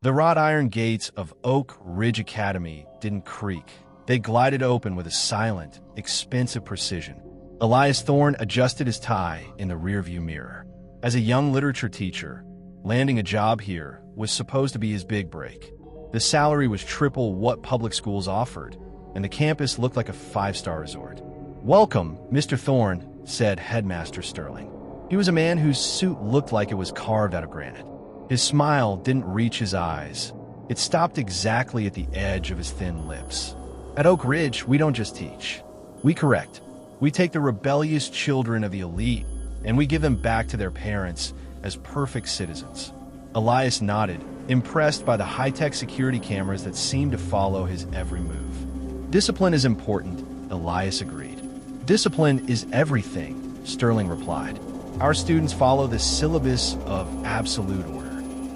The wrought iron gates of Oak Ridge Academy didn't creak. They glided open with a silent, expensive precision. Elias Thorne adjusted his tie in the rearview mirror. As a young literature teacher, landing a job here was supposed to be his big break. The salary was triple what public schools offered, and the campus looked like a five-star resort. "Welcome, Mr. Thorne," said Headmaster Sterling. He was a man whose suit looked like it was carved out of granite. His smile didn't reach his eyes. It stopped exactly at the edge of his thin lips. "At Oak Ridge, we don't just teach. We correct. We take the rebellious children of the elite, and we give them back to their parents as perfect citizens." Elias nodded, impressed by the high-tech security cameras that seemed to follow his every move. "Discipline is important," Elias agreed. "Discipline is everything," Sterling replied. "Our students follow the Syllabus of Absolute Order.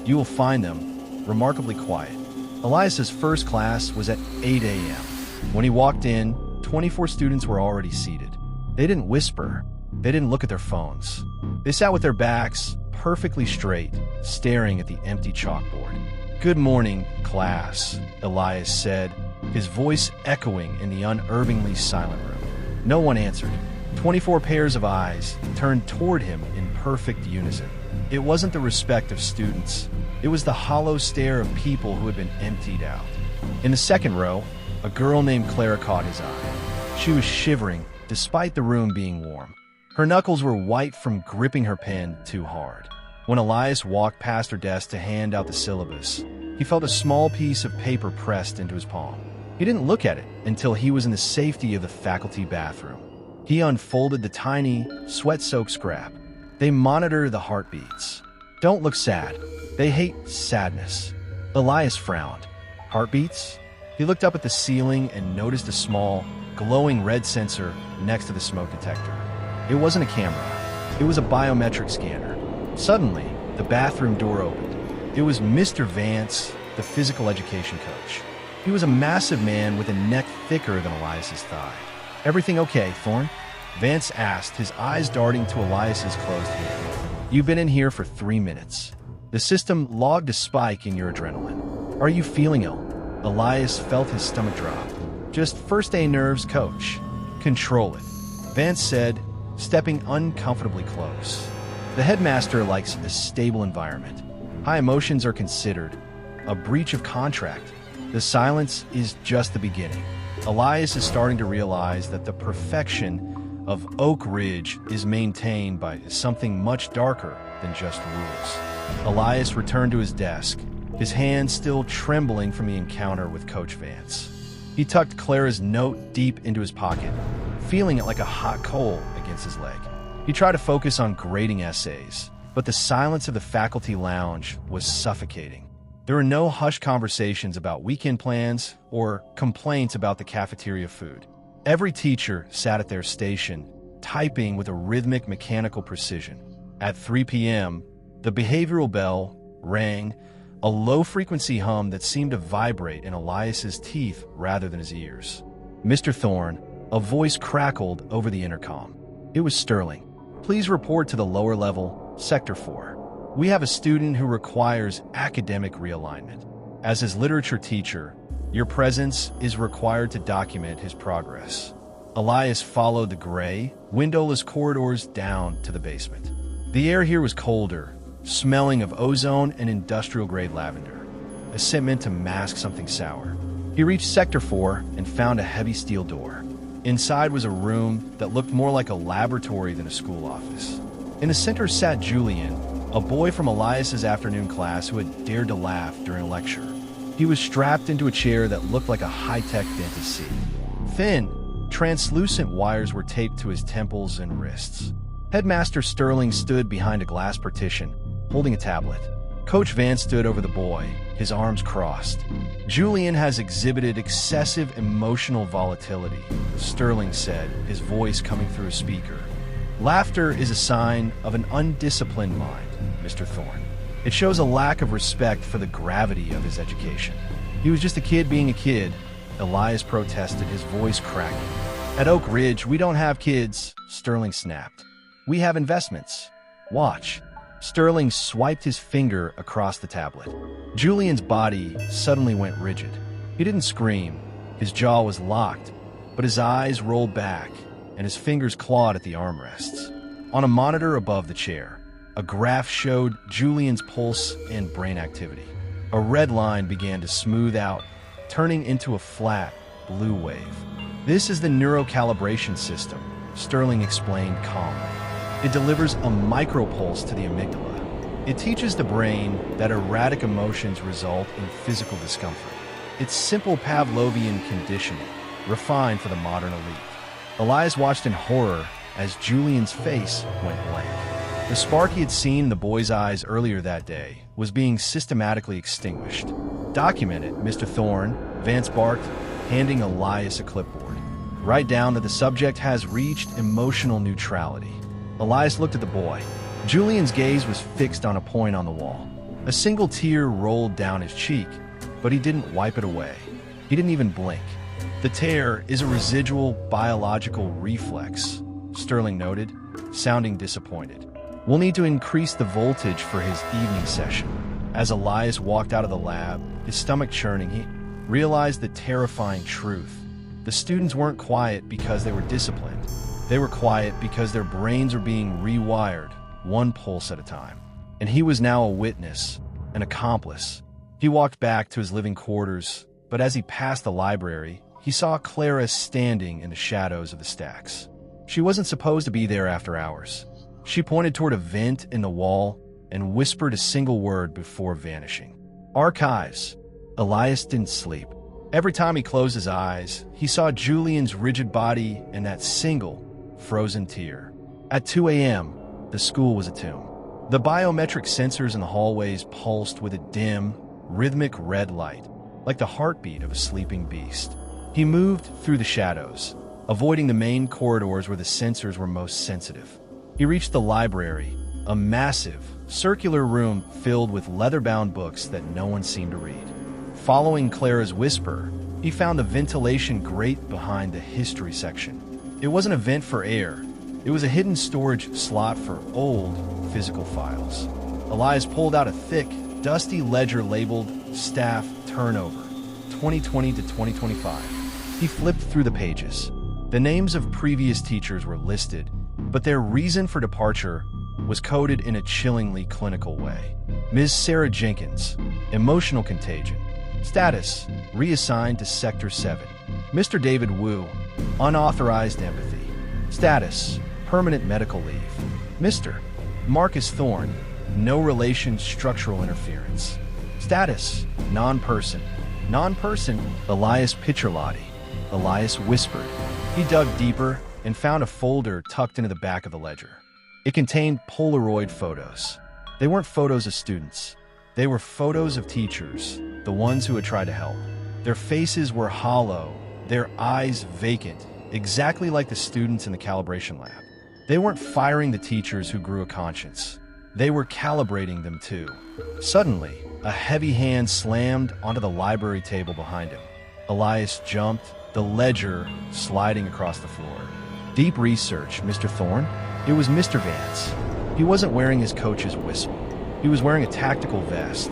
You will find them remarkably quiet." Elias's first class was at 8 a.m. When he walked in, 24 students were already seated. They didn't whisper. They didn't look at their phones. They sat with their backs perfectly straight, staring at the empty chalkboard. "Good morning, class," Elias said, his voice echoing in the unervingly silent room. No one answered. 24 pairs of eyes turned toward him in perfect unison. It wasn't the respect of students. It was the hollow stare of people who had been emptied out. In the second row, a girl named Clara caught his eye. She was shivering, despite the room being warm. Her knuckles were white from gripping her pen too hard. When Elias walked past her desk to hand out the syllabus, he felt a small piece of paper pressed into his palm. He didn't look at it until he was in the safety of the faculty bathroom. He unfolded the tiny, sweat-soaked scrap. "They monitor the heartbeats. Don't look sad. They hate sadness." Elias frowned. "Heartbeats?" He looked up at the ceiling and noticed a small, glowing red sensor next to the smoke detector. It wasn't a camera. It was a biometric scanner. Suddenly, the bathroom door opened. It was Mr. Vance, the physical education coach. He was a massive man with a neck thicker than Elias's thigh. "Everything okay, Thorne?" Vance asked, his eyes darting to Elias's closed hand. "You've been in here for 3 minutes. The system logged a spike in your adrenaline. Are you feeling ill?" Elias felt his stomach drop. "Just first-day nerves, coach. Control it," Vance said, stepping uncomfortably close. The headmaster likes a stable environment. High emotions are considered a breach of contract. The silence is just the beginning. Elias is starting to realize that the perfection of Oak Ridge is maintained by something much darker than just rules. Elias returned to his desk, his hands still trembling from the encounter with Coach Vance. He tucked Clara's note deep into his pocket, feeling it like a hot coal against his leg. He tried to focus on grading essays, but the silence of the faculty lounge was suffocating. There were no hushed conversations about weekend plans or complaints about the cafeteria food. Every teacher sat at their station, typing with a rhythmic mechanical precision. At 3 p.m., the behavioral bell rang, a low-frequency hum that seemed to vibrate in Elias's teeth rather than his ears. "Mr. Thorne," a voice crackled over the intercom. It was Sterling. "Please report to the lower level, Sector 4. We have a student who requires academic realignment. As his literature teacher, your presence is required to document his progress." Elias followed the gray, windowless corridors down to the basement. The air here was colder, smelling of ozone and industrial-grade lavender, a scent meant to mask something sour. He reached Sector 4 and found a heavy steel door. Inside was a room that looked more like a laboratory than a school office. In the center sat Julian, a boy from Elias's afternoon class who had dared to laugh during a lecture. He was strapped into a chair that looked like a high-tech dentist seat. Thin, translucent wires were taped to his temples and wrists. Headmaster Sterling stood behind a glass partition, holding a tablet. Coach Vance stood over the boy, his arms crossed. "Julian has exhibited excessive emotional volatility," Sterling said, his voice coming through a speaker. "Laughter is a sign of an undisciplined mind, Mr. Thorne. It shows a lack of respect for the gravity of his education." "He was just a kid being a kid," Elias protested, his voice cracking. "At Oak Ridge, we don't have kids," Sterling snapped. "We have investments. Watch." Sterling swiped his finger across the tablet. Julian's body suddenly went rigid. He didn't scream. His jaw was locked, but his eyes rolled back and his fingers clawed at the armrests. On a monitor above the chair, a graph showed Julian's pulse and brain activity. A red line began to smooth out, turning into a flat, blue wave. "This is the neurocalibration system," Sterling explained calmly. "It delivers a micropulse to the amygdala. It teaches the brain that erratic emotions result in physical discomfort. It's simple Pavlovian conditioning, refined for the modern elite." Elias watched in horror as Julian's face went blank. The spark he had seen in the boy's eyes earlier that day was being systematically extinguished. "Document it, Mr. Thorne," Vance barked, handing Elias a clipboard. "Write down that the subject has reached emotional neutrality." Elias looked at the boy. Julian's gaze was fixed on a point on the wall. A single tear rolled down his cheek, but he didn't wipe it away. He didn't even blink. "The tear is a residual biological reflex," Sterling noted, sounding disappointed. "We'll need to increase the voltage for his evening session." As Elias walked out of the lab, his stomach churning, he realized the terrifying truth. The students weren't quiet because they were disciplined. They were quiet because their brains were being rewired, one pulse at a time. And he was now a witness, an accomplice. He walked back to his living quarters, but as he passed the library, he saw Clara standing in the shadows of the stacks. She wasn't supposed to be there after hours. She pointed toward a vent in the wall and whispered a single word before vanishing. "Archives." Elias didn't sleep. Every time he closed his eyes, he saw Julian's rigid body and that single, frozen tear. At 2 a.m., the school was a tomb. The biometric sensors in the hallways pulsed with a dim, rhythmic red light, like the heartbeat of a sleeping beast. He moved through the shadows, avoiding the main corridors where the sensors were most sensitive. He reached the library, a massive, circular room filled with leather-bound books that no one seemed to read. Following Clara's whisper, he found the ventilation grate behind the history section. It wasn't a vent for air. It was a hidden storage slot for old, physical files. Elias pulled out a thick, dusty ledger labeled Staff Turnover, 2020 to 2025. He flipped through the pages. The names of previous teachers were listed, but their reason for departure was coded in a chillingly clinical way. Ms. Sarah Jenkins, emotional contagion. Status, reassigned to Sector 7. Mr. David Wu, unauthorized empathy. Status, permanent medical leave. Mr. Marcus Thorne, no relation structural interference. Status, non-person. Non-person, Elias Picciolotti. Elias whispered. He dug deeper and found a folder tucked into the back of the ledger. It contained Polaroid photos. They weren't photos of students. They were photos of teachers, the ones who had tried to help. Their faces were hollow, their eyes vacant, exactly like the students in the Calibration Lab. They weren't firing the teachers who grew a conscience. They were calibrating them too. Suddenly, a heavy hand slammed onto the library table behind him. Elias jumped, the ledger sliding across the floor. "Deep research, Mr. Thorne." It was Mr. Vance. He wasn't wearing his coach's whistle. He was wearing a tactical vest,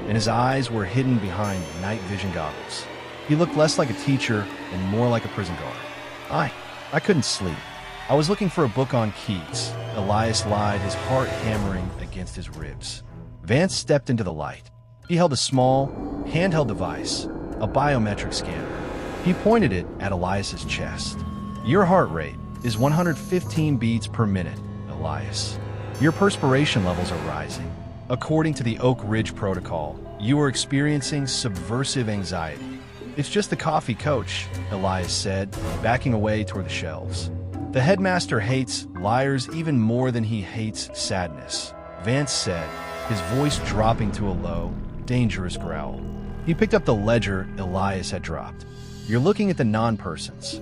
and his eyes were hidden behind night vision goggles. He looked less like a teacher and more like a prison guard. I couldn't sleep. I was looking for a book on Keats." Elias lied, his heart hammering against his ribs. Vance stepped into the light. He held a small, handheld device, a biometric scanner. He pointed it at Elias's chest. "Your heart rate is 115 beats per minute, Elias. Your perspiration levels are rising. According to the Oak Ridge Protocol, you are experiencing subversive anxiety." "It's just the coffee, coach," Elias said, backing away toward the shelves. "The headmaster hates liars even more than he hates sadness," Vance said, his voice dropping to a low, dangerous growl. He picked up the ledger Elias had dropped. "You're looking at the non-persons.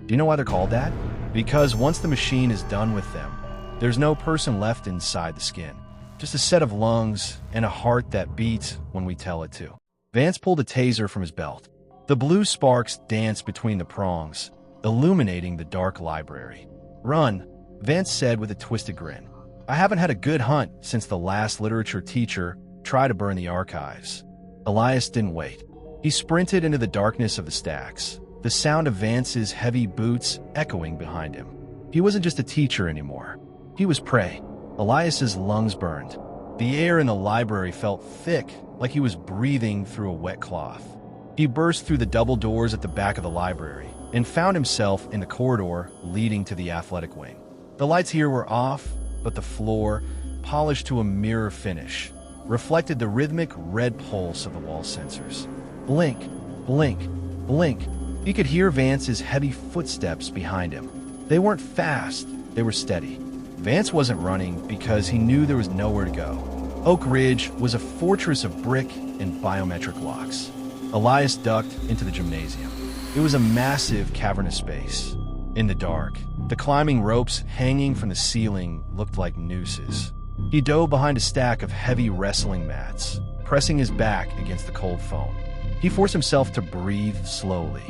Do you know why they're called that? Because once the machine is done with them, there's no person left inside the skin. Just a set of lungs and a heart that beats when we tell it to." Vance pulled a taser from his belt. The blue sparks danced between the prongs, illuminating the dark library. "Run," Vance said with a twisted grin. I haven't had a good hunt since the last literature teacher tried to burn the archives. Elias didn't wait. He sprinted into the darkness of the stacks, the sound of Vance's heavy boots echoing behind him. He wasn't just a teacher anymore. He was prey. Elias's lungs burned. The air in the library felt thick, like he was breathing through a wet cloth. He burst through the double doors at the back of the library and found himself in the corridor leading to the athletic wing. The lights here were off, but the floor, polished to a mirror finish, reflected the rhythmic red pulse of the wall sensors. Blink, blink, blink. He could hear Vance's heavy footsteps behind him. They weren't fast, they were steady. Vance wasn't running because he knew there was nowhere to go. Oak Ridge was a fortress of brick and biometric locks. Elias ducked into the gymnasium. It was a massive cavernous space. In the dark, the climbing ropes hanging from the ceiling looked like nooses. He dove behind a stack of heavy wrestling mats, pressing his back against the cold foam. He forced himself to breathe slowly,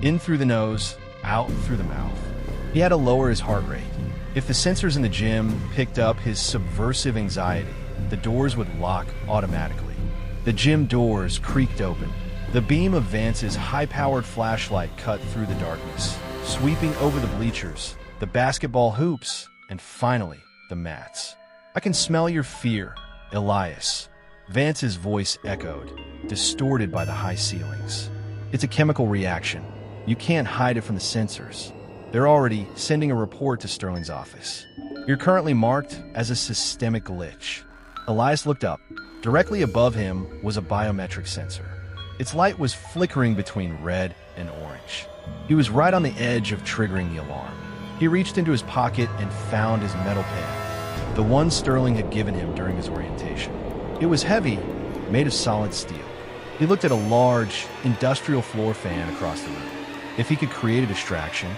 in through the nose, out through the mouth. He had to lower his heart rate. If the sensors in the gym picked up his subversive anxiety, the doors would lock automatically. The gym doors creaked open. The beam of Vance's high-powered flashlight cut through the darkness, sweeping over the bleachers, the basketball hoops, and finally, the mats. "I can smell your fear, Elias." Vance's voice echoed, distorted by the high ceilings. "It's a chemical reaction. You can't hide it from the sensors. They're already sending a report to Sterling's office. You're currently marked as a systemic glitch." Elias looked up. Directly above him was a biometric sensor. Its light was flickering between red and orange. He was right on the edge of triggering the alarm. He reached into his pocket and found his metal pen, the one Sterling had given him during his orientation. It was heavy, made of solid steel. He looked at a large, industrial floor fan across the room. If he could create a distraction,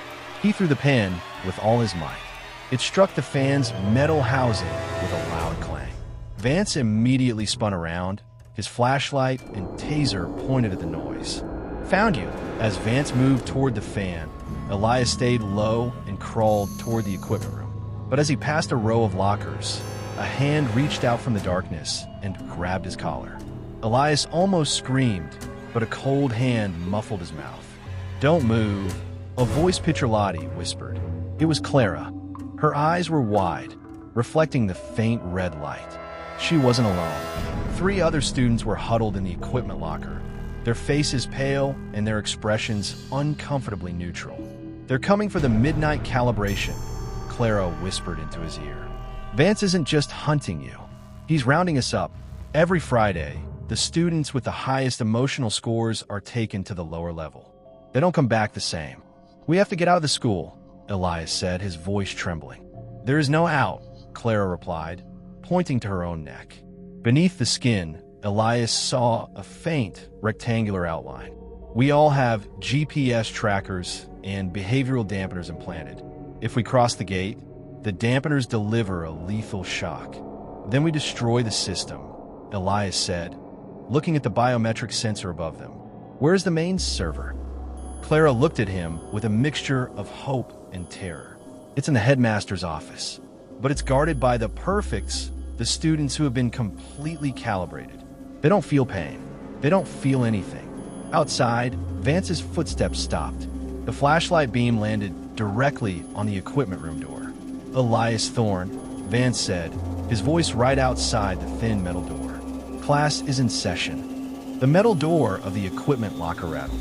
he threw the pen with all his might. It struck the fan's metal housing with a loud clang. Vance immediately spun around, his flashlight and taser pointed at the noise. "Found you." As Vance moved toward the fan, Elias stayed low and crawled toward the equipment room. But as he passed a row of lockers, a hand reached out from the darkness and grabbed his collar. Elias almost screamed, but a cold hand muffled his mouth. "Don't move," a voice Picciolotti whispered. It was Clara. Her eyes were wide, reflecting the faint red light. She wasn't alone. 3 other students were huddled in the equipment locker, their faces pale and their expressions uncomfortably neutral. "They're coming for the midnight calibration," Clara whispered into his ear. "Vance isn't just hunting you. He's rounding us up. Every Friday, the students with the highest emotional scores are taken to the lower level. They don't come back the same. We have to get out of the school," Elias said, his voice trembling. "There is no out," Clara replied, pointing to her own neck. Beneath the skin, Elias saw a faint, rectangular outline. "We all have GPS trackers and behavioral dampeners implanted. If we cross the gate, the dampeners deliver a lethal shock. Then we destroy the system," Elias said, looking at the biometric sensor above them. "Where's the main server?" Clara looked at him with a mixture of hope and terror. "It's in the headmaster's office, but it's guarded by the perfects, the students who have been completely calibrated. They don't feel pain. They don't feel anything." Outside, Vance's footsteps stopped. The flashlight beam landed directly on the equipment room door. "Elias Thorne," Vance said, his voice right outside the thin metal door. "Class is in session." The metal door of the equipment locker rattled.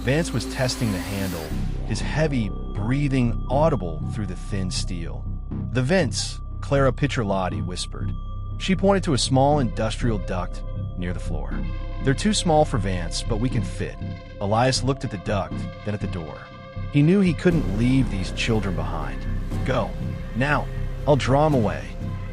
Vance was testing the handle, his heavy breathing audible through the thin steel. "The vents," Clara Picciolotti whispered. She pointed to a small industrial duct near the floor. "They're too small for Vance, but we can fit." Elias looked at the duct, then at the door. He knew he couldn't leave these children behind. "Go. Now. I'll draw him away."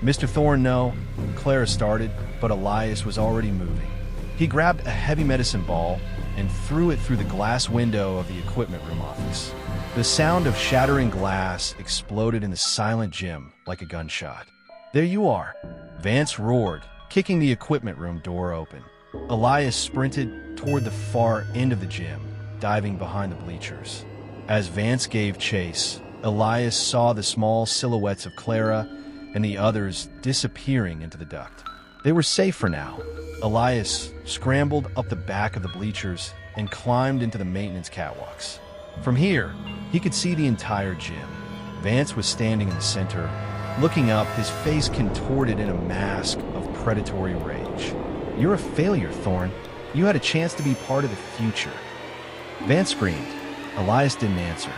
"Mr. Thorne, no," Clara started, but Elias was already moving. He grabbed a heavy medicine ball and threw it through the glass window of the equipment room office. The sound of shattering glass exploded in the silent gym like a gunshot. "There you are," Vance roared, kicking the equipment room door open. Elias sprinted toward the far end of the gym, diving behind the bleachers. As Vance gave chase, Elias saw the small silhouettes of Clara and the others disappearing into the duct. They were safe for now. Elias scrambled up the back of the bleachers and climbed into the maintenance catwalks. From here, he could see the entire gym. Vance was standing in the center, looking up, his face contorted in a mask of predatory rage. "You're a failure, Thorne. You had a chance to be part of the future." Vance screamed. Elias didn't answer.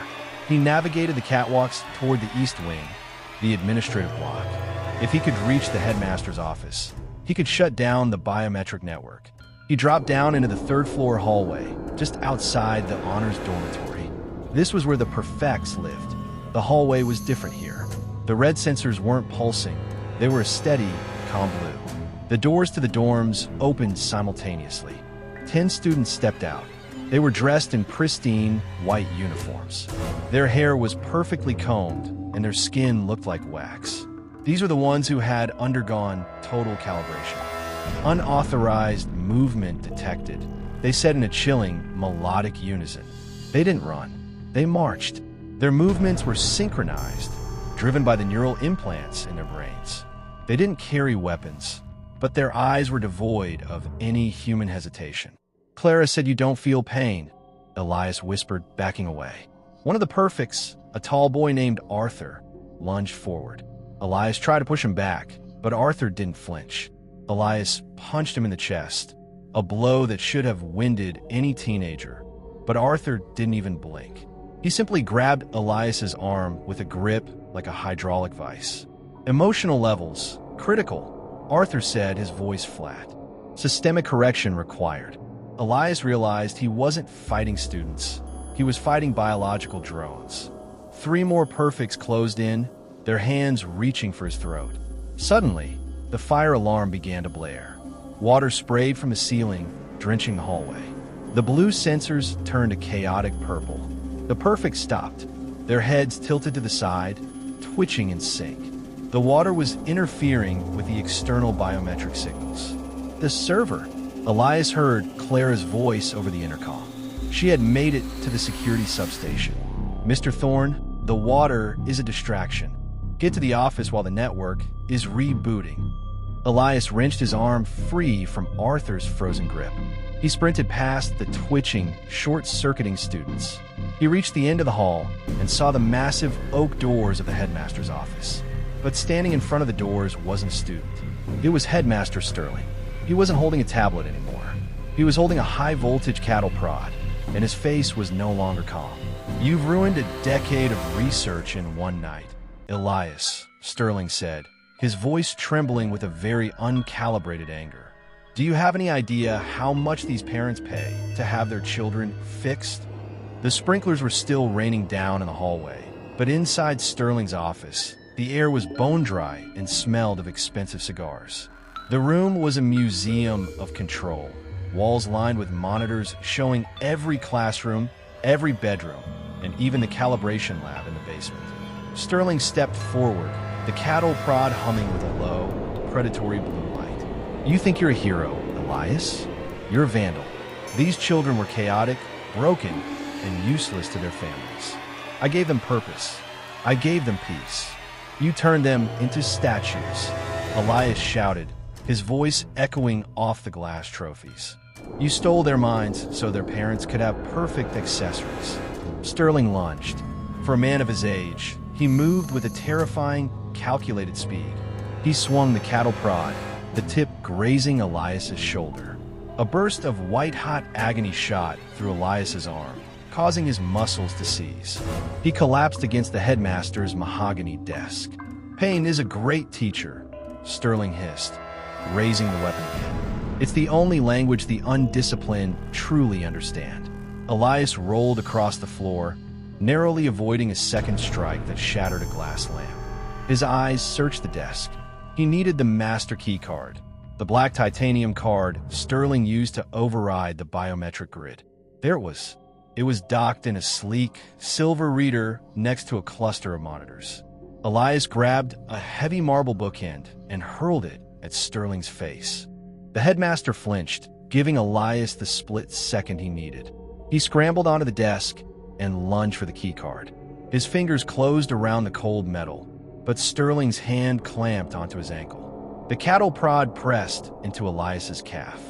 He navigated the catwalks toward the east wing, the administrative block. If he could reach the headmaster's office, he could shut down the biometric network. He dropped down into the third-floor hallway, just outside the honors dormitory. This was where the perfects lived. The hallway was different here. The red sensors weren't pulsing. They were a steady, calm blue. The doors to the dorms opened simultaneously. 10 students stepped out. They were dressed in pristine, white uniforms. Their hair was perfectly combed, and their skin looked like wax. These were the ones who had undergone total calibration. Unauthorized movement detected, they said in a chilling, melodic unison. They didn't run. They marched. Their movements were synchronized, driven by the neural implants in their brains. They didn't carry weapons, but their eyes were devoid of any human hesitation. "Clara said you don't feel pain," Elias whispered, backing away. One of the perfects, a tall boy named Arthur, lunged forward. Elias tried to push him back, but Arthur didn't flinch. Elias punched him in the chest, a blow that should have winded any teenager. But Arthur didn't even blink. He simply grabbed Elias's arm with a grip like a hydraulic vise. "Emotional levels, critical," Arthur said, his voice flat. "Systemic correction required." Elias realized he wasn't fighting students. He was fighting biological drones. 3 more perfects closed in, their hands reaching for his throat. Suddenly, the fire alarm began to blare. Water sprayed from the ceiling, drenching the hallway. The blue sensors turned a chaotic purple. The perfects stopped, their heads tilted to the side, twitching in sync. The water was interfering with the external biometric signals. "The server," Elias heard Clara's voice over the intercom. She had made it to the security substation. "Mr. Thorne, the water is a distraction. Get to the office while the network is rebooting." Elias wrenched his arm free from Arthur's frozen grip. He sprinted past the twitching, short-circuiting students. He reached the end of the hall and saw the massive oak doors of the headmaster's office. But standing in front of the doors wasn't a student. It was Headmaster Sterling. He wasn't holding a tablet anymore. He was holding a high-voltage cattle prod, and his face was no longer calm. "You've ruined a decade of research in one night, Elias," Sterling said, his voice trembling with a very uncalibrated anger. "Do you have any idea how much these parents pay to have their children fixed?" The sprinklers were still raining down in the hallway, but inside Sterling's office, the air was bone-dry and smelled of expensive cigars. The room was a museum of control, walls lined with monitors showing every classroom, every bedroom, and even the calibration lab in the basement. Sterling stepped forward, the cattle prod humming with a low, predatory blue light. "You think you're a hero, Elias? You're a vandal. These children were chaotic, broken, and useless to their families. I gave them purpose. I gave them peace. You turned them into statues," Elias shouted, his voice echoing off the glass trophies. "You stole their minds so their parents could have perfect accessories." Sterling lunged. For a man of his age, he moved with a terrifying, calculated speed. He swung the cattle prod, the tip grazing Elias's shoulder. A burst of white-hot agony shot through Elias's arm, causing his muscles to seize. He collapsed against the headmaster's mahogany desk. "Pain is a great teacher," Sterling hissed, raising the weapon again. "It's the only language the undisciplined truly understand." Elias rolled across the floor, narrowly avoiding a second strike that shattered a glass lamp. His eyes searched the desk. He needed the master key card, the black titanium card Sterling used to override the biometric grid. There it was. It was docked in a sleek, silver reader next to a cluster of monitors. Elias grabbed a heavy marble bookend and hurled it at Sterling's face. The headmaster flinched, giving Elias the split second he needed. He scrambled onto the desk and lunged for the keycard. His fingers closed around the cold metal, but Sterling's hand clamped onto his ankle. The cattle prod pressed into Elias's calf.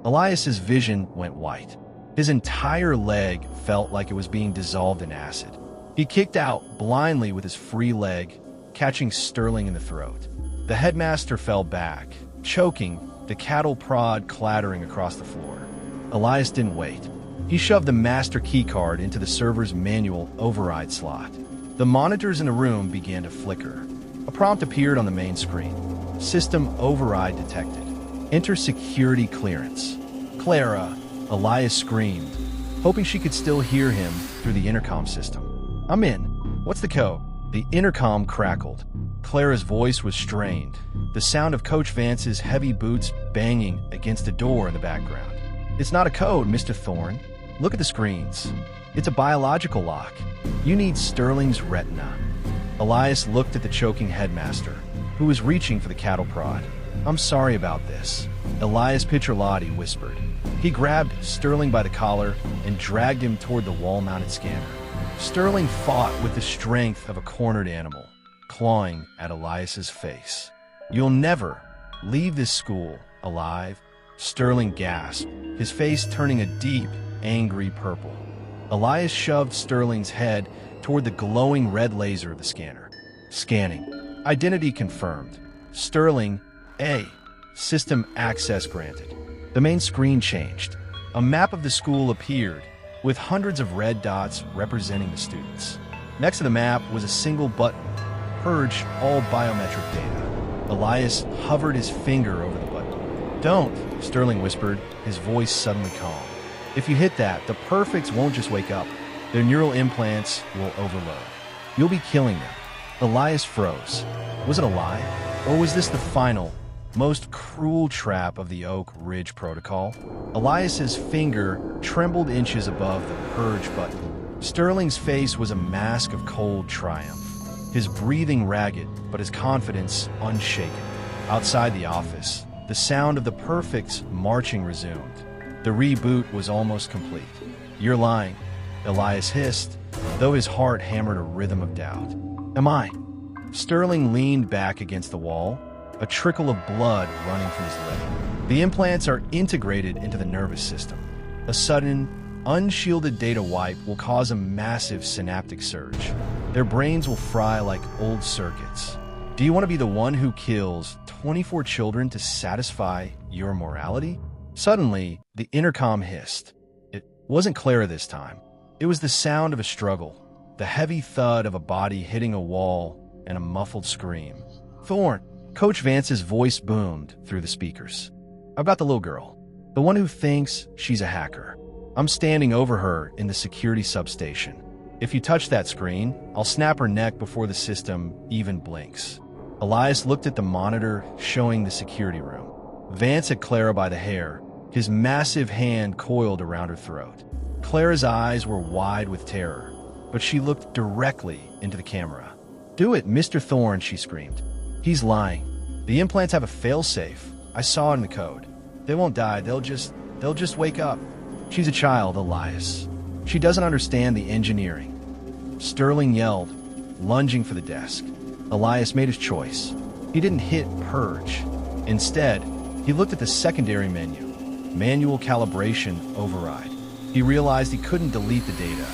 Elias's vision went white. His entire leg felt like it was being dissolved in acid. He kicked out blindly with his free leg, catching Sterling in the throat. The headmaster fell back, choking, the cattle prod clattering across the floor. Elias didn't wait. He shoved the master keycard into the server's manual override slot. The monitors in the room began to flicker. A prompt appeared on the main screen. System override detected. Enter security clearance. Clara, Elias screamed, hoping she could still hear him through the intercom system. I'm in. What's the code? The intercom crackled. Clara's voice was strained, the sound of Coach Vance's heavy boots banging against a door in the background. It's not a code, Mr. Thorne. Look at the screens. It's a biological lock. You need Sterling's retina. Elias looked at the choking headmaster, who was reaching for the cattle prod. I'm sorry about this, Elias Picciolotti whispered. He grabbed Sterling by the collar and dragged him toward the wall-mounted scanner. Sterling fought with the strength of a cornered animal, clawing at Elias's face. You'll never leave this school alive, Sterling gasped, his face turning a deep, angry purple. Elias shoved Sterling's head toward the glowing red laser of the scanner. Scanning. Identity confirmed. Sterling, A. System access granted. The main screen changed. A map of the school appeared, with hundreds of red dots representing the students. Next to the map was a single button, purge all biometric data. Elias hovered his finger over the button. Don't, Sterling whispered, his voice suddenly calm. If you hit that, the perfects won't just wake up. Their neural implants will overload. You'll be killing them. Elias froze. Was it a lie? Or was this the final, most cruel trap of the Oak Ridge Protocol? Elias's finger trembled inches above the purge button. Sterling's face was a mask of cold triumph, his breathing ragged, but his confidence unshaken. Outside the office, the sound of the perfects marching resumed. The reboot was almost complete. You're lying, Elias hissed, though his heart hammered a rhythm of doubt. Am I? Sterling leaned back against the wall, a trickle of blood running from his lip. The implants are integrated into the nervous system. A sudden, unshielded data wipe will cause a massive synaptic surge. Their brains will fry like old circuits. Do you want to be the one who kills 24 children to satisfy your morality? Suddenly, the intercom hissed. It wasn't Clara this time. It was the sound of a struggle, the heavy thud of a body hitting a wall, and a muffled scream. Thorne, Coach Vance's voice boomed through the speakers. I've got the little girl, the one who thinks she's a hacker. I'm standing over her in the security substation. If you touch that screen, I'll snap her neck before the system even blinks. Elias looked at the monitor showing the security room. Vance had Clara by the hair, his massive hand coiled around her throat. Clara's eyes were wide with terror, but she looked directly into the camera. Do it, Mr. Thorne, she screamed. He's lying. The implants have a failsafe. I saw it in the code. They won't die, they'll just wake up. She's a child, Elias. She doesn't understand the engineering. Sterling yelled, lunging for the desk. Elias made his choice. He didn't hit purge. Instead, he looked at the secondary menu, manual calibration override. He realized he couldn't delete the data,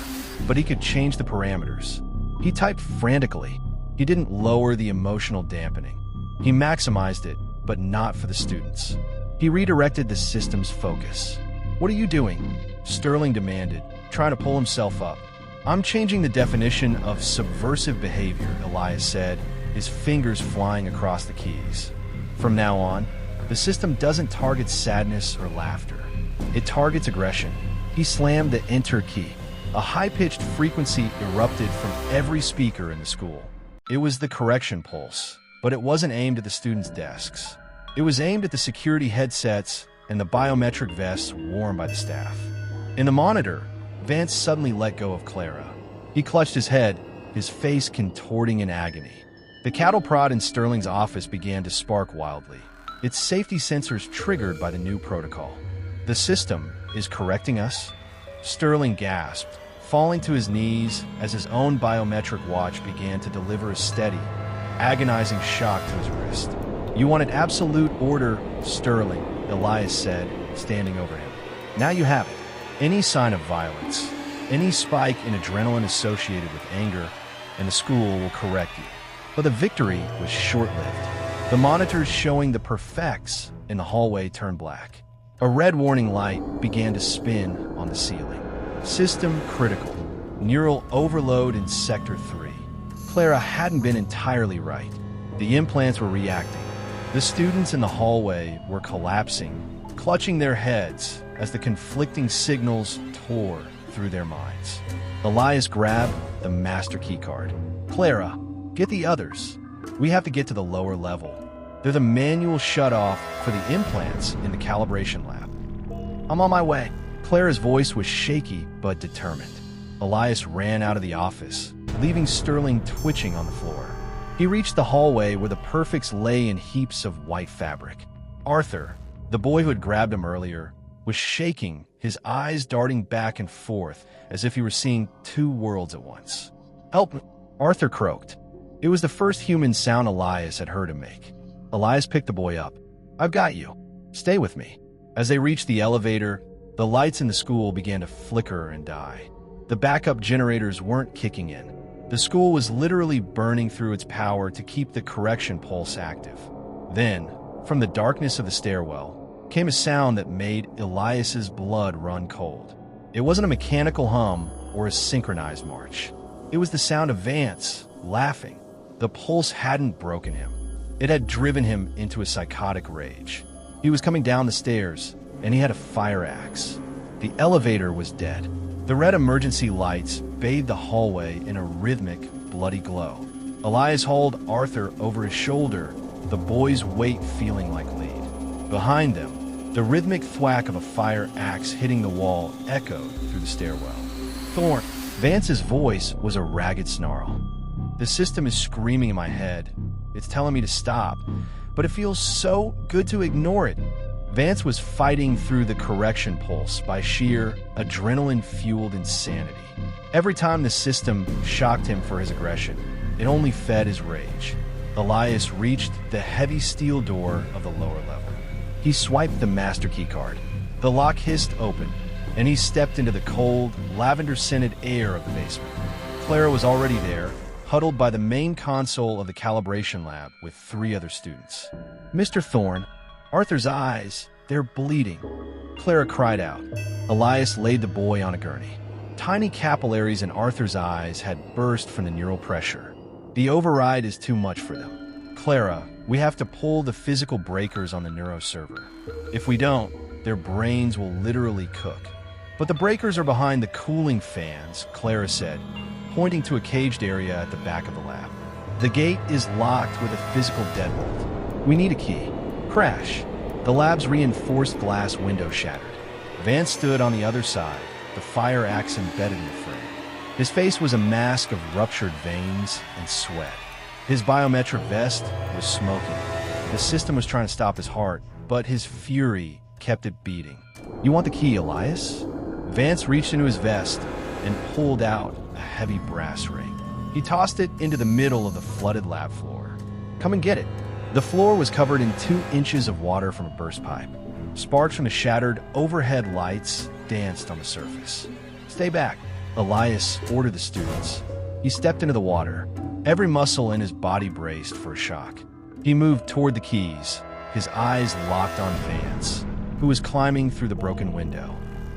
but he could change the parameters. He typed frantically. He didn't lower the emotional dampening. He maximized it, but not for the students. He redirected the system's focus. What are you doing? Sterling demanded, trying to pull himself up. I'm changing the definition of subversive behavior, Elias said, his fingers flying across the keys. From now on, the system doesn't target sadness or laughter. It targets aggression. He slammed the enter key. A high-pitched frequency erupted from every speaker in the school. It was the correction pulse, but it wasn't aimed at the students' desks. It was aimed at the security headsets and the biometric vests worn by the staff. In the monitor, Vance suddenly let go of Clara. He clutched his head, his face contorting in agony. The cattle prod in Sterling's office began to spark wildly, its safety sensors triggered by the new protocol. The system is correcting us? Sterling gasped, falling to his knees as his own biometric watch began to deliver a steady, agonizing shock to his wrist. "You wanted absolute order, Sterling," Elias said, standing over him. "Now you have it. Any sign of violence, any spike in adrenaline associated with anger, and the school will correct you." But the victory was short-lived. The monitors showing the perfects in the hallway turned black. A red warning light began to spin on the ceiling. System critical. Neural overload in Sector 3. Clara hadn't been entirely right. The implants were reacting. The students in the hallway were collapsing, clutching their heads as the conflicting signals tore through their minds. Elias grabbed the master keycard. "Clara, get the others. We have to get to the lower level. They're the manual shutoff for the implants in the Calibration Lab." "I'm on my way." Clara's voice was shaky but determined. Elias ran out of the office, leaving Sterling twitching on the floor. He reached the hallway where the perfects lay in heaps of white fabric. Arthur, the boy who had grabbed him earlier, was shaking, his eyes darting back and forth as if he were seeing two worlds at once. "Help me," Arthur croaked. It was the first human sound Elias had heard him make. Elias picked the boy up. "I've got you. Stay with me." As they reached the elevator, the lights in the school began to flicker and die. The backup generators weren't kicking in. The school was literally burning through its power to keep the correction pulse active. Then, from the darkness of the stairwell, came a sound that made Elias's blood run cold. It wasn't a mechanical hum or a synchronized march. It was the sound of Vance laughing. The pulse hadn't broken him. It had driven him into a psychotic rage. He was coming down the stairs, and he had a fire axe. The elevator was dead. The red emergency lights bathed the hallway in a rhythmic, bloody glow. Elias hauled Arthur over his shoulder, the boy's weight feeling like lead. Behind them, the rhythmic thwack of a fire axe hitting the wall echoed through the stairwell. "Thorne!" Vance's voice was a ragged snarl. "The system is screaming in my head. It's telling me to stop, but it feels so good to ignore it." Vance was fighting through the correction pulse by sheer, adrenaline-fueled insanity. Every time the system shocked him for his aggression, it only fed his rage. Elias reached the heavy steel door of the lower level. He swiped the master keycard. The lock hissed open, and he stepped into the cold, lavender-scented air of the basement. Clara was already there, huddled by the main console of the Calibration Lab with 3 other students. "Mr. Thorne," Arthur's eyes, "they're bleeding." Clara cried out. Elias laid the boy on a gurney. Tiny capillaries in Arthur's eyes had burst from the neural pressure. "The override is too much for them. Clara, we have to pull the physical breakers on the neuroserver. If we don't, their brains will literally cook." "But the breakers are behind the cooling fans," Clara said, pointing to a caged area at the back of the lab. "The gate is locked with a physical deadbolt. We need a key." Crash. The lab's reinforced glass window shattered. Vance stood on the other side, the fire axe embedded in the frame. His face was a mask of ruptured veins and sweat. His biometric vest was smoking. The system was trying to stop his heart, but his fury kept it beating. "You want the key, Elias?" Vance reached into his vest and pulled out a heavy brass ring. He tossed it into the middle of the flooded lab floor. "Come and get it." The floor was covered in 2 inches of water from a burst pipe. Sparks from the shattered overhead lights danced on the surface. "Stay back," Elias ordered the students. He stepped into the water. Every muscle in his body braced for a shock. He moved toward the keys, his eyes locked on Vance, who was climbing through the broken window.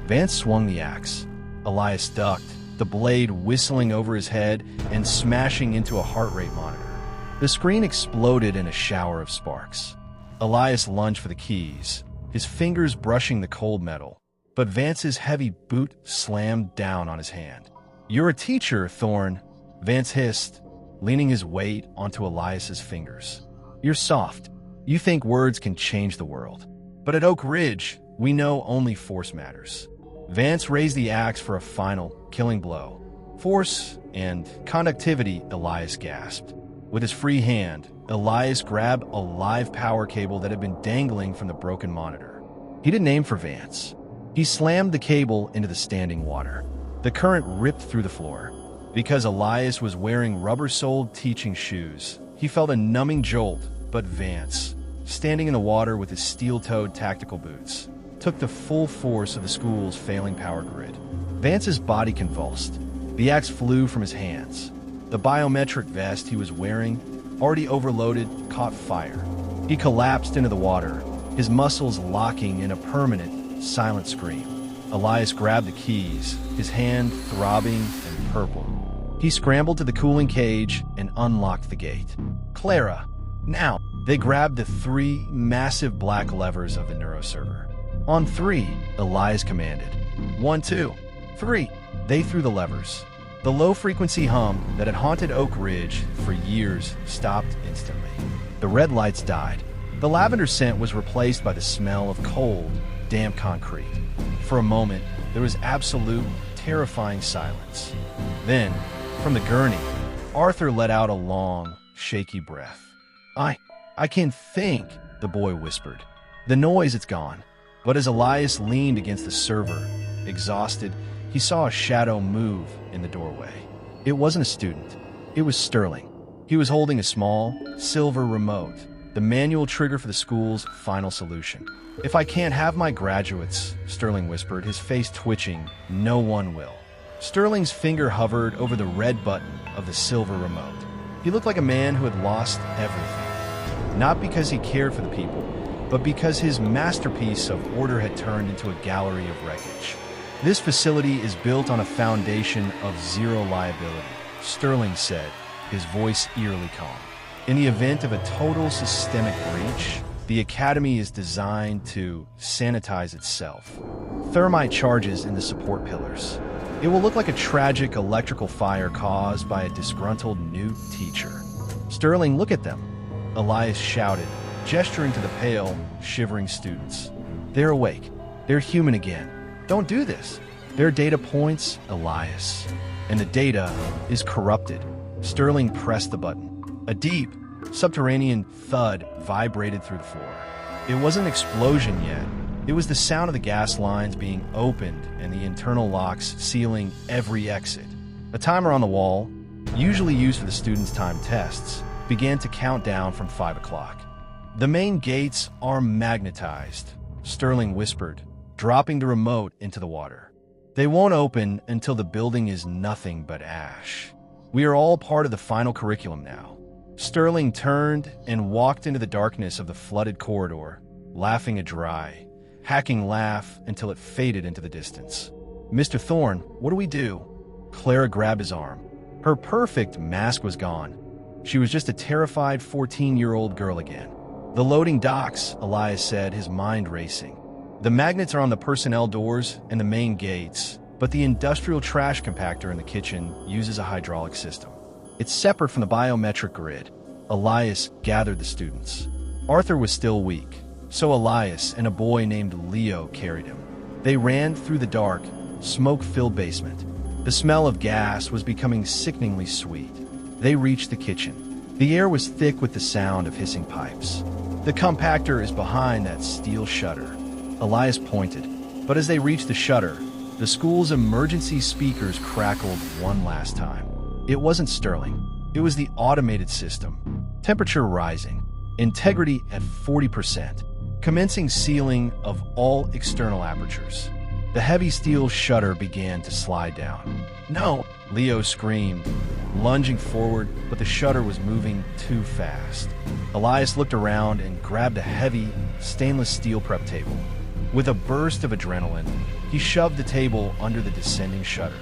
Vance swung the axe. Elias ducked, the blade whistling over his head and smashing into a heart rate monitor. The screen exploded in a shower of sparks. Elias lunged for the keys, his fingers brushing the cold metal, but Vance's heavy boot slammed down on his hand. "You're a teacher, Thorne," Vance hissed, leaning his weight onto Elias's fingers. "You're soft. You think words can change the world. But at Oak Ridge, we know only force matters." Vance raised the axe for a final, killing blow. "Force and conductivity," Elias gasped. With his free hand, Elias grabbed a live power cable that had been dangling from the broken monitor. He didn't aim for Vance. He slammed the cable into the standing water. The current ripped through the floor. Because Elias was wearing rubber-soled teaching shoes, he felt a numbing jolt, but Vance, standing in the water with his steel-toed tactical boots, took the full force of the school's failing power grid. Vance's body convulsed. The axe flew from his hands. The biometric vest he was wearing, already overloaded, caught fire. He collapsed into the water, his muscles locking in a permanent, silent scream. Elias grabbed the keys, his hand throbbing and purple. He scrambled to the cooling cage and unlocked the gate. Clara, now! They grabbed the 3 massive black levers of the neuroserver. On 3, Elias commanded. 1, 2, 3. They threw the levers. The low-frequency hum that had haunted Oak Ridge for years stopped instantly. The red lights died. The lavender scent was replaced by the smell of cold, damp concrete. For a moment, there was absolute, terrifying silence. Then, from the gurney, Arthur let out a long, shaky breath. I can't think, the boy whispered. The noise, it's gone. But as Elias leaned against the server, exhausted, he saw a shadow move in the doorway. It wasn't a student. It was Sterling. He was holding a small, silver remote, the manual trigger for the school's final solution. If I can't have my graduates, Sterling whispered, his face twitching, no one will. Sterling's finger hovered over the red button of the silver remote. He looked like a man who had lost everything. Not because he cared for the people, but because his masterpiece of order had turned into a gallery of wreckage. This facility is built on a foundation of zero liability, Sterling said, his voice eerily calm. In the event of a total systemic breach, the Academy is designed to sanitize itself. Thermite charges in the support pillars. It will look like a tragic electrical fire caused by a disgruntled new teacher. Sterling, look at them, Elias shouted, gesturing to the pale, shivering students. They're awake. They're human again. Don't do this. They're data points, Elias. And the data is corrupted. Sterling pressed the button. A deep, subterranean thud vibrated through the floor. It wasn't an explosion yet. It was the sound of the gas lines being opened and the internal locks sealing every exit. A timer on the wall, usually used for the students' timed tests, began to count down from 5 o'clock. The main gates are magnetized, Sterling whispered, dropping the remote into the water. They won't open until the building is nothing but ash. We are all part of the final curriculum now. Sterling turned and walked into the darkness of the flooded corridor, laughing a dry, hacking laugh until it faded into the distance. Mr. Thorne, what do we do? Clara grabbed his arm. Her perfect mask was gone. She was just a terrified 14-year-old girl again. The loading docks, Elias said, his mind racing. The magnets are on the personnel doors and the main gates, but the industrial trash compactor in the kitchen uses a hydraulic system. It's separate from the biometric grid. Elias gathered the students. Arthur was still weak, so Elias and a boy named Leo carried him. They ran through the dark, smoke-filled basement. The smell of gas was becoming sickeningly sweet. They reached the kitchen. The air was thick with the sound of hissing pipes. The compactor is behind that steel shutter. Elias pointed, but as they reached the shutter, the school's emergency speakers crackled one last time. It wasn't Sterling. It was the automated system. Temperature rising. Integrity at 40%. Commencing sealing of all external apertures. The heavy steel shutter began to slide down. No! Leo screamed, lunging forward, but the shutter was moving too fast. Elias looked around and grabbed a heavy, stainless steel prep table. With a burst of adrenaline, he shoved the table under the descending shutter.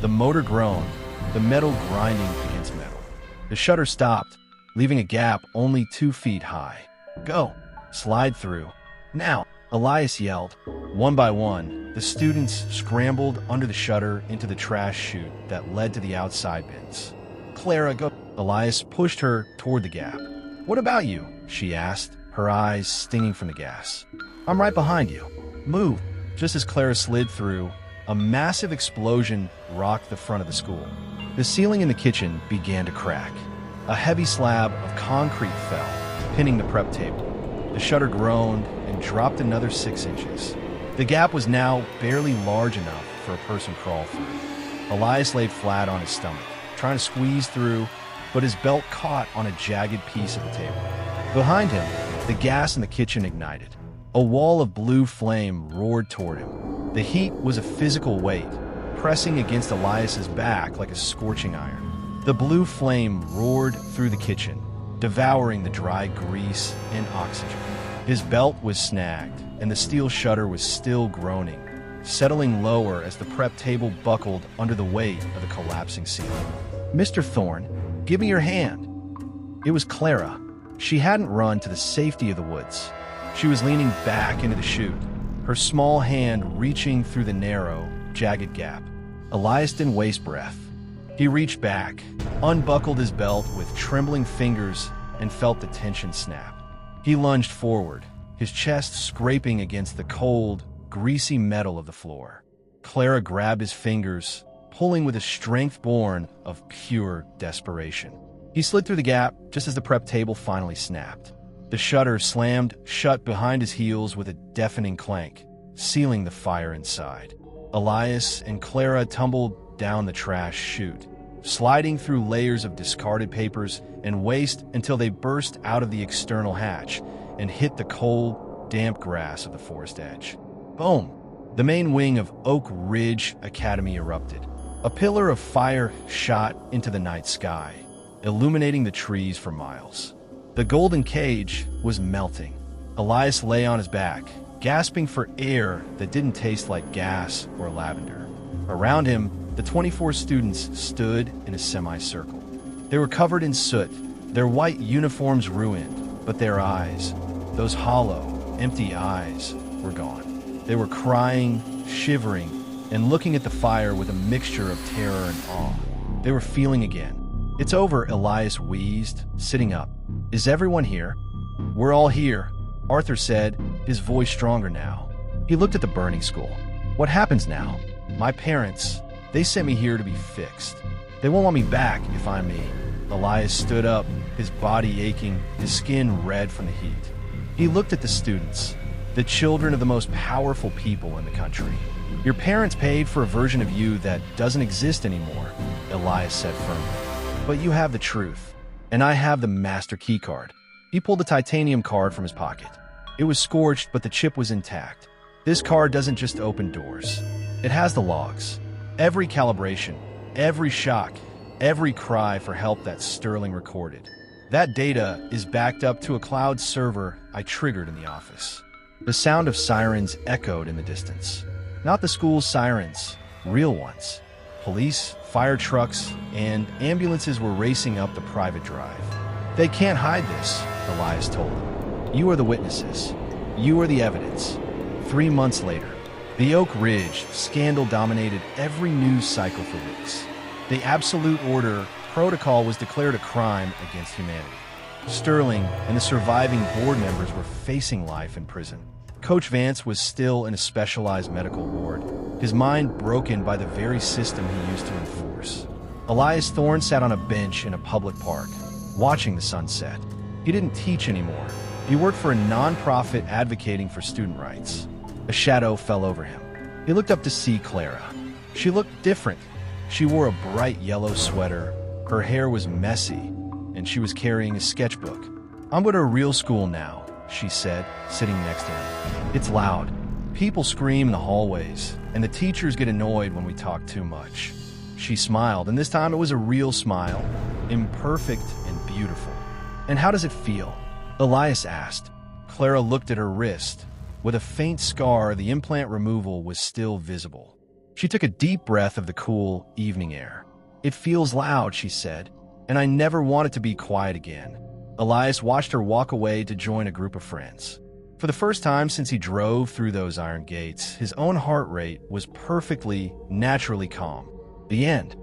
The motor groaned, the metal grinding against metal. The shutter stopped, leaving a gap only 2 feet high. Go! Slide through. Now! Elias yelled. One by one, the students scrambled under the shutter into the trash chute that led to the outside bins. Clara, go! Elias pushed her toward the gap. What about you? She asked, her eyes stinging from the gas. I'm right behind you. Move. Just as Clara slid through, a massive explosion rocked the front of the school. The ceiling in the kitchen began to crack. A heavy slab of concrete fell, pinning the prep table. The shutter groaned and dropped another 6 inches. The gap was now barely large enough for a person to crawl through. Elias laid flat on his stomach, trying to squeeze through, but his belt caught on a jagged piece of the table. Behind him, the gas in the kitchen ignited. A wall of blue flame roared toward him. The heat was a physical weight, pressing against Elias's back like a scorching iron. The blue flame roared through the kitchen, devouring the dry grease and oxygen. His belt was snagged, and the steel shutter was still groaning, settling lower as the prep table buckled under the weight of the collapsing ceiling. "Mr. Thorne, give me your hand." It was Clara. She hadn't run to the safety of the woods. She was leaning back into the chute, her small hand reaching through the narrow, jagged gap. Elias didn't waste breath. He reached back, unbuckled his belt with trembling fingers, and felt the tension snap. He lunged forward, his chest scraping against the cold, greasy metal of the floor. Clara grabbed his fingers, pulling with a strength born of pure desperation. He slid through the gap just as the prep table finally snapped. The shutter slammed shut behind his heels with a deafening clank, sealing the fire inside. Elias and Clara tumbled down the trash chute, sliding through layers of discarded papers and waste until they burst out of the external hatch and hit the cold, damp grass of the forest edge. Boom! The main wing of Oak Ridge Academy erupted. A pillar of fire shot into the night sky, illuminating the trees for miles. The golden cage was melting. Elias lay on his back, gasping for air that didn't taste like gas or lavender. Around him, the 24 students stood in a semicircle. They were covered in soot, their white uniforms ruined, but their eyes, those hollow, empty eyes, were gone. They were crying, shivering, and looking at the fire with a mixture of terror and awe. They were feeling again. "It's over," Elias wheezed, sitting up. "Is everyone here?" "We're all here," Arthur said, his voice stronger now. He looked at the burning school. "What happens now?" "My parents, they sent me here to be fixed. They won't want me back if I'm me." Elias stood up, his body aching, his skin red from the heat. He looked at the students, the children of the most powerful people in the country. "Your parents paid for a version of you that doesn't exist anymore," Elias said firmly. "But you have the truth, and I have the master key card." He pulled a titanium card from his pocket. It was scorched, but the chip was intact. "This card doesn't just open doors. It has the logs. Every calibration, every shock, every cry for help that Sterling recorded. That data is backed up to a cloud server I triggered in the office." The sound of sirens echoed in the distance. Not the school's sirens, real ones. Police, fire trucks, and ambulances were racing up the private drive. "They can't hide this," Elias told them. "You are the witnesses. You are the evidence." 3 months later, the Oak Ridge scandal dominated every news cycle for weeks. The Absolute Order protocol was declared a crime against humanity. Sterling and the surviving board members were facing life in prison. Coach Vance was still in a specialized medical ward, his mind broken by the very system he used to enforce. Elias Thorne sat on a bench in a public park, watching the sunset. He didn't teach anymore. He worked for a non-profit advocating for student rights. A shadow fell over him. He looked up to see Clara. She looked different. She wore a bright yellow sweater, her hair was messy, and she was carrying a sketchbook. "I'm going to a real school now," she said, sitting next to him. "It's loud. People scream in the hallways, and the teachers get annoyed when we talk too much." She smiled, and this time it was a real smile, imperfect and beautiful. "And how does it feel?" Elias asked. Clara looked at her wrist. With a faint scar, the implant removal was still visible. She took a deep breath of the cool, evening air. "It feels loud," she said, "and I never want it to be quiet again." Elias watched her walk away to join a group of friends. For the first time since he drove through those iron gates, his own heart rate was perfectly, naturally calm. The end.